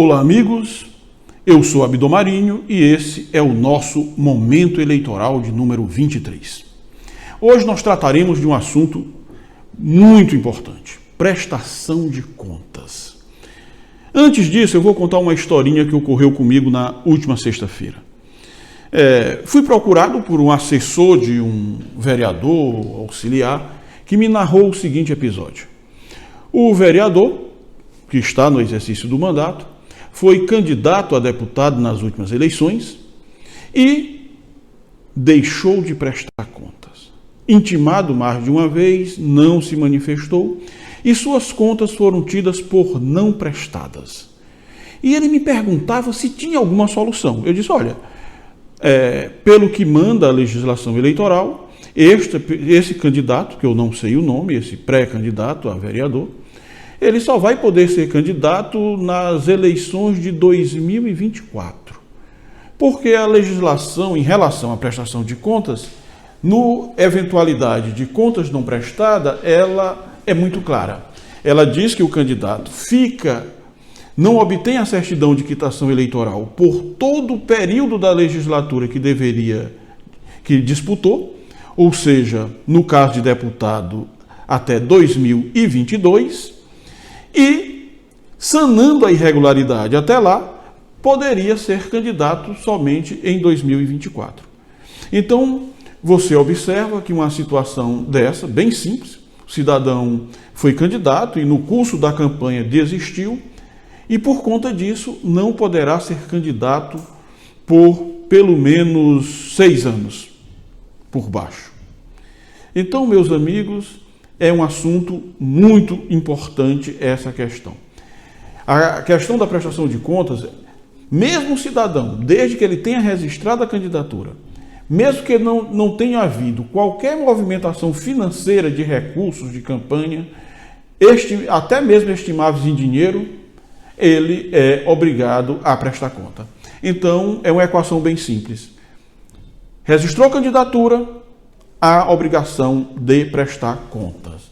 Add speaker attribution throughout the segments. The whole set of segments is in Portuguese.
Speaker 1: Olá, amigos. Eu sou Abdon Marinho e esse é o nosso Momento Eleitoral de número 23. Hoje nós trataremos de um assunto muito importante: prestação de contas. Antes disso, eu vou contar uma historinha que ocorreu comigo na última sexta-feira. Fui procurado por um assessor de um vereador auxiliar que me narrou o seguinte episódio. O vereador, que está no exercício do mandato, foi candidato a deputado nas últimas eleições e deixou de prestar contas. Intimado mais de uma vez, não se manifestou e suas contas foram tidas por não prestadas. E ele me perguntava se tinha alguma solução. Eu disse, olha, pelo que manda a legislação eleitoral, esse candidato, que eu não sei o nome, esse pré-candidato a vereador, ele só vai poder ser candidato nas eleições de 2024. Porque a legislação em relação à prestação de contas, no eventualidade de contas não prestadas, ela é muito clara. Ela diz que o candidato não obtém a certidão de quitação eleitoral por todo o período da legislatura que disputou, ou seja, no caso de deputado, até 2022, e, sanando a irregularidade até lá, poderia ser candidato somente em 2024. Então, você observa que uma situação dessa, bem simples, o cidadão foi candidato e no curso da campanha desistiu, e por conta disso não poderá ser candidato por pelo menos 6 anos por baixo. Então, meus amigos, é um assunto muito importante essa questão. A questão da prestação de contas, mesmo o cidadão, desde que ele tenha registrado a candidatura, mesmo que não tenha havido qualquer movimentação financeira de recursos de campanha, até mesmo estimáveis em dinheiro, ele é obrigado a prestar conta. Então, é uma equação bem simples. Registrou a candidatura, há obrigação de prestar contas.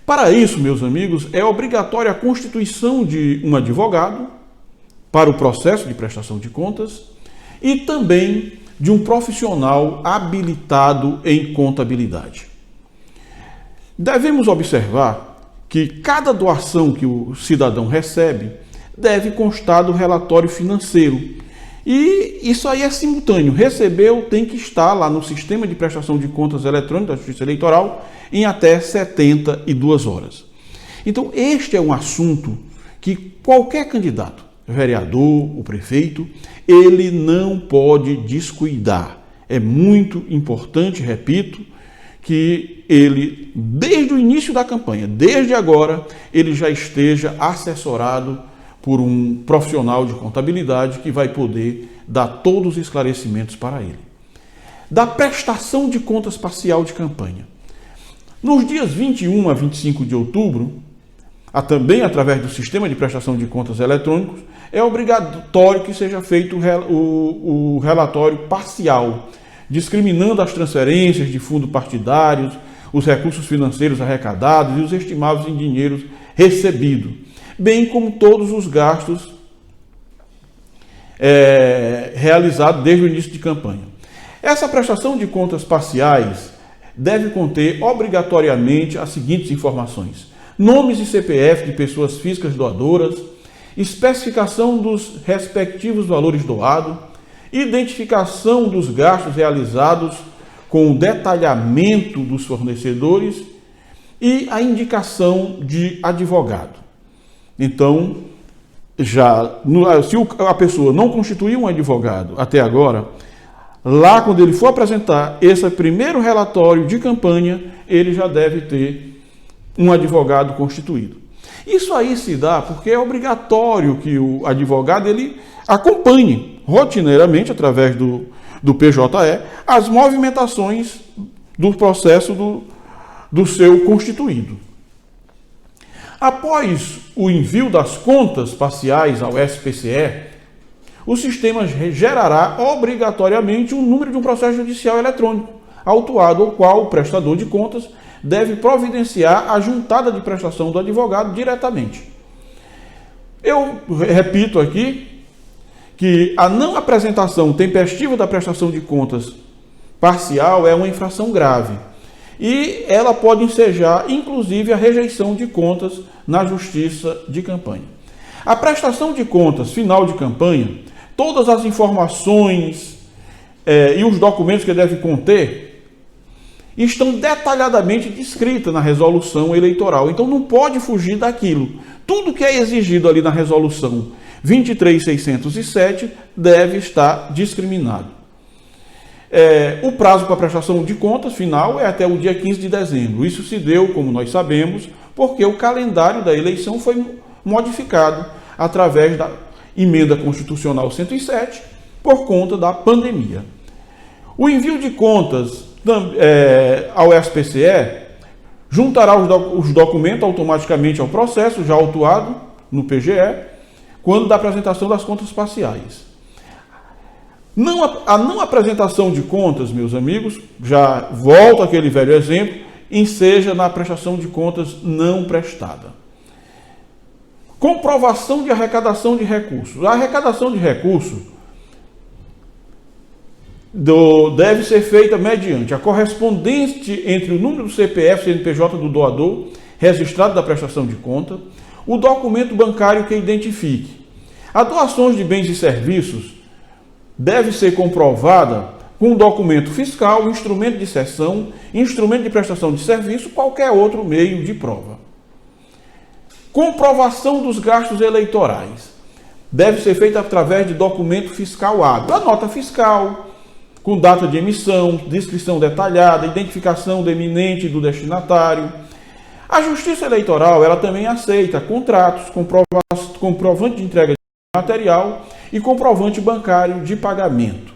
Speaker 1: Para isso, meus amigos, é obrigatória a constituição de um advogado para o processo de prestação de contas e também de um profissional habilitado em contabilidade. Devemos observar que cada doação que o cidadão recebe deve constar do relatório financeiro. E isso aí é simultâneo. Recebeu, tem que estar lá no sistema de prestação de contas eletrônico da Justiça Eleitoral em até 72 horas. Então, este é um assunto que qualquer candidato, vereador, o prefeito, ele não pode descuidar. É muito importante, repito, que ele, desde o início da campanha, desde agora, ele já esteja assessorado por um profissional de contabilidade que vai poder dar todos os esclarecimentos para ele. Da prestação de contas parcial de campanha. Nos dias 21 a 25 de outubro, também através do sistema de prestação de contas eletrônicos, é obrigatório que seja feito o relatório parcial, discriminando as transferências de fundos partidários, os recursos financeiros arrecadados e os estimados em dinheiro recebido, bem como todos os gastos realizados desde o início de campanha. Essa prestação de contas parciais deve conter obrigatoriamente as seguintes informações: nomes e CPF de pessoas físicas doadoras, especificação dos respectivos valores doados, identificação dos gastos realizados com o detalhamento dos fornecedores e a indicação de advogado. Então, se a pessoa não constituiu um advogado até agora, lá quando ele for apresentar esse primeiro relatório de campanha, ele já deve ter um advogado constituído. Isso aí se dá porque é obrigatório que o advogado ele acompanhe rotineiramente, através do PJE, as movimentações do processo do seu constituído. Após o envio das contas parciais ao SPCE, o sistema gerará obrigatoriamente o número de um processo judicial eletrônico, autuado ao qual o prestador de contas deve providenciar a juntada de prestação do advogado diretamente. Eu repito aqui que a não apresentação tempestiva da prestação de contas parcial é uma infração grave e ela pode ensejar, inclusive, a rejeição de contas na justiça de campanha. A prestação de contas final de campanha, todas as informações e os documentos que deve conter estão detalhadamente descritas na resolução eleitoral. Então não pode fugir daquilo. Tudo que é exigido ali na resolução 23.607 deve estar discriminado. O prazo para a prestação de contas final é até o dia 15 de dezembro. Isso se deu, como nós sabemos, porque o calendário da eleição foi modificado através da emenda constitucional 107 por conta da pandemia. O envio de contas ao SPCE juntará os documentos automaticamente ao processo já autuado no PGE quando da apresentação das contas parciais. A não apresentação de contas, meus amigos, já volto àquele velho exemplo, enseja na prestação de contas não prestada. Comprovação de arrecadação de recursos. A arrecadação de recursos deve ser feita mediante a correspondente entre o número do CPF e CNPJ do doador, registrado da prestação de conta, o documento bancário que identifique. As doações de bens e serviços deve ser comprovada com documento fiscal, instrumento de cessão, instrumento de prestação de serviço, qualquer outro meio de prova. Comprovação dos gastos eleitorais. Deve ser feita através de documento fiscal hábil. A nota fiscal, com data de emissão, descrição detalhada, identificação do eminente e do destinatário. A Justiça Eleitoral, ela também aceita contratos, comprovante de entrega de material e comprovante bancário de pagamento.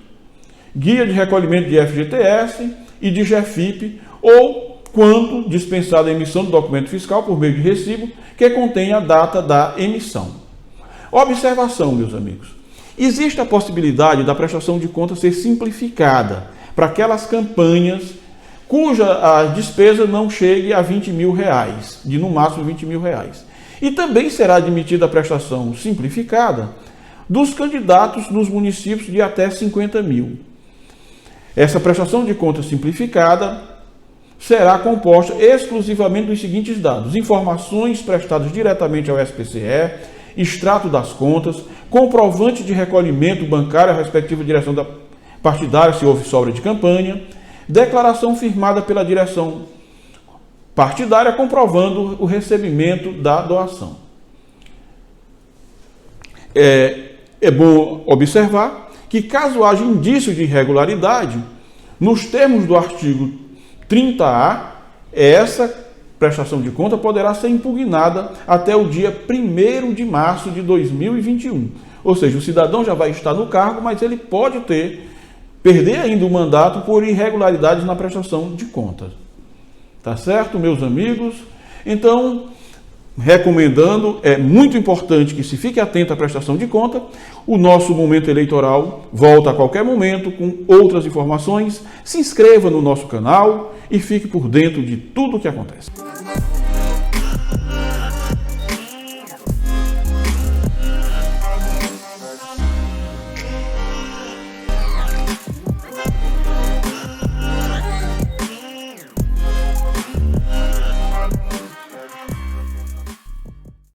Speaker 1: Guia de recolhimento de FGTS e de GFIP, ou quando dispensada a emissão do documento fiscal por meio de recibo que contenha a data da emissão. Observação, meus amigos. Existe a possibilidade da prestação de contas ser simplificada para aquelas campanhas cuja a despesa não chegue a R$20 mil, de no máximo R$20 mil. E também será admitida a prestação simplificada dos candidatos nos municípios de até 50 mil. Essa prestação de contas simplificada será composta exclusivamente dos seguintes dados: informações prestadas diretamente ao SPCE, extrato das contas, comprovante de recolhimento bancário à respectiva direção da partidária, se houve sobra de campanha, declaração firmada pela direção partidária comprovando o recebimento da doação. É bom observar que, caso haja indício de irregularidade, nos termos do artigo 30A, essa prestação de conta poderá ser impugnada até o dia 1º de março de 2021. Ou seja, o cidadão já vai estar no cargo, mas ele pode perder ainda o mandato por irregularidades na prestação de contas. Tá certo, meus amigos? Então, recomendando, é muito importante que se fique atento à prestação de conta. O nosso momento eleitoral volta a qualquer momento com outras informações. Se inscreva no nosso canal e fique por dentro de tudo o que acontece.